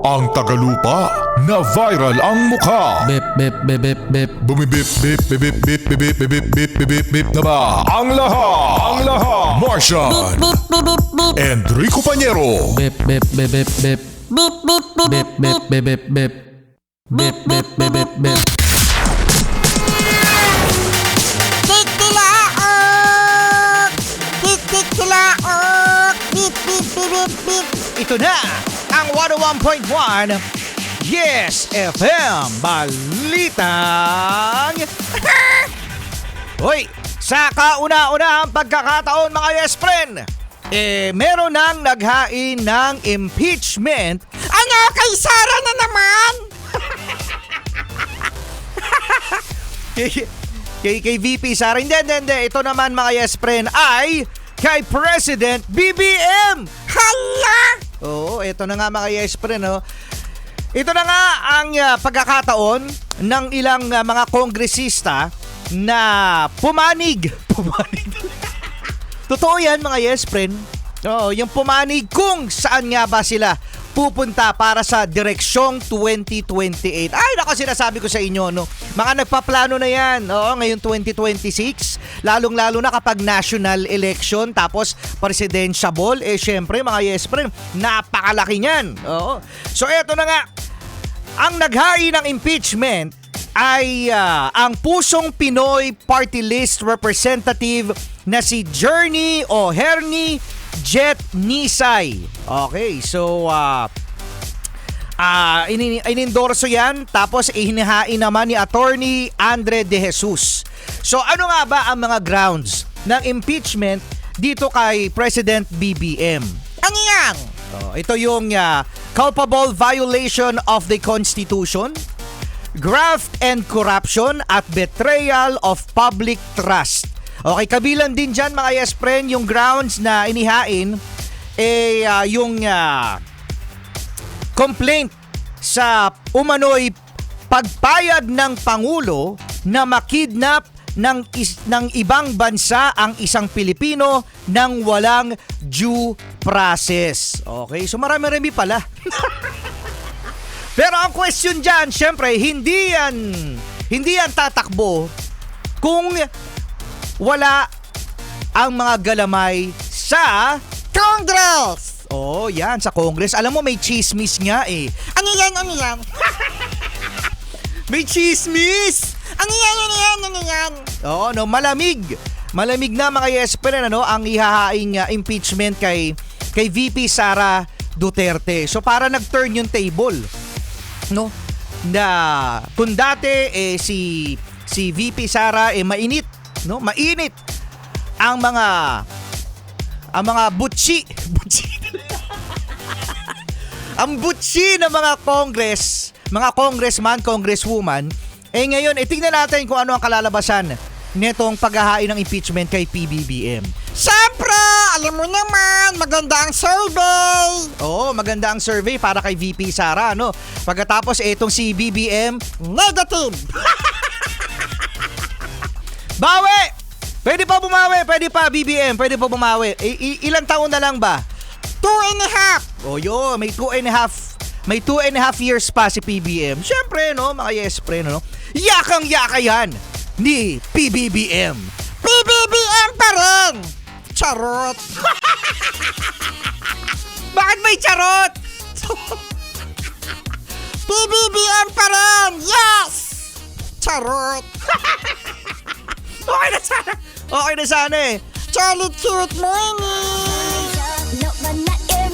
Ang tagalupa na viral ang mukha. Bip, bip, bip, bip, bip. Bumibip, bip, bip, bip, bip, bip, bip, bip, bip, bip, bip, bip na ba? Ang lahat! Martian! Enrico Pañero! Bip, bip, bip, bip, bip. Bip, bip, bip, bip, bip, bip. Bip, bip, bip, bip, bip. Titilaok! Titilaok! Bip, bip, bip, bip, bip. Ito na ang 101.1 Yes FM Balitang Hoy, sa kauna-unahang pagkakataon mga yes friend, meron nang naghain ng impeachment. Ano, kay Sara na naman? kay VP Sara. Hindi. Ito naman mga yes friend ay kay President BBM. Hala! Oo, ito na nga mga yes friend. No? Ito na nga ang pagkakataon ng ilang mga kongresista na pumanig. Totoo yan mga yes friend. Oo, yung pumanig kung saan nga ba sila pupunta para sa direksyong 2028. Ay, nako, sinasabi ko sa inyo, no? Mga nagpaplano na yan, oo, ngayon 2026, lalong-lalo na kapag national election, tapos presidential, syempre, mga yes friend, napakalaki niyan. Oo. So, eto na nga, ang naghain ng impeachment ay ang Pusong Pinoy Party List Representative na si Journey o Hernie Jet Nisay. Okay, so inendorso yan, tapos ihinahain naman ni Attorney Andre De Jesus. So ano nga ba ang mga grounds ng impeachment dito kay President BBM? Ano yan? Ito yung culpable violation of the Constitution, graft and corruption at betrayal of public trust. Okay, kabilang din dyan mga yes friend, yung grounds na inihain yung complaint sa umano'y pagpayag ng Pangulo na makidnap ng ibang bansa ang isang Pilipino nang walang due process. Okay, so marami-rami pala. Pero ang question dyan, syempre, hindi yan tatakbo kung wala ang mga galamay sa Congress! Oh, yan, sa Congress. Alam mo, may chismis nga eh. Ano yan? Ano yan? May chismis! Ano yan? Ano yan? Ano yan? Oo, no, malamig. Malamig na mga yes friend, ano, ang ihahaing impeachment kay VP Sara Duterte. So para nag-turn yung table, no? Na kung dati si VP Sara mainit, no? Mainit ang mga butsi. Ang butsi ng mga congressman, congresswoman, ngayon, tingnan natin kung ano ang kalalabasan nitong paghahain ng impeachment kay PBBM. Siyempre, alam mo naman, maganda ang survey. Oo, maganda ang survey para kay VP Sara, no? Pagkatapos, itong si BBM, Negative. bawi! Pwede pa bumawi, pwede pa BBM, pwede pa bumawi. Ilang taon na lang ba? 2.5. O yun, may 2.5 years pa si PBM. Siyempre, no, mga yes pre, no? Yakang-yaka yan ni PBBM. PBBM pa rin. Charot. Bakit may charot? PBBM pa rin. Yes. Charot. Okay na sana eh. Charlie cute morning. No, but not your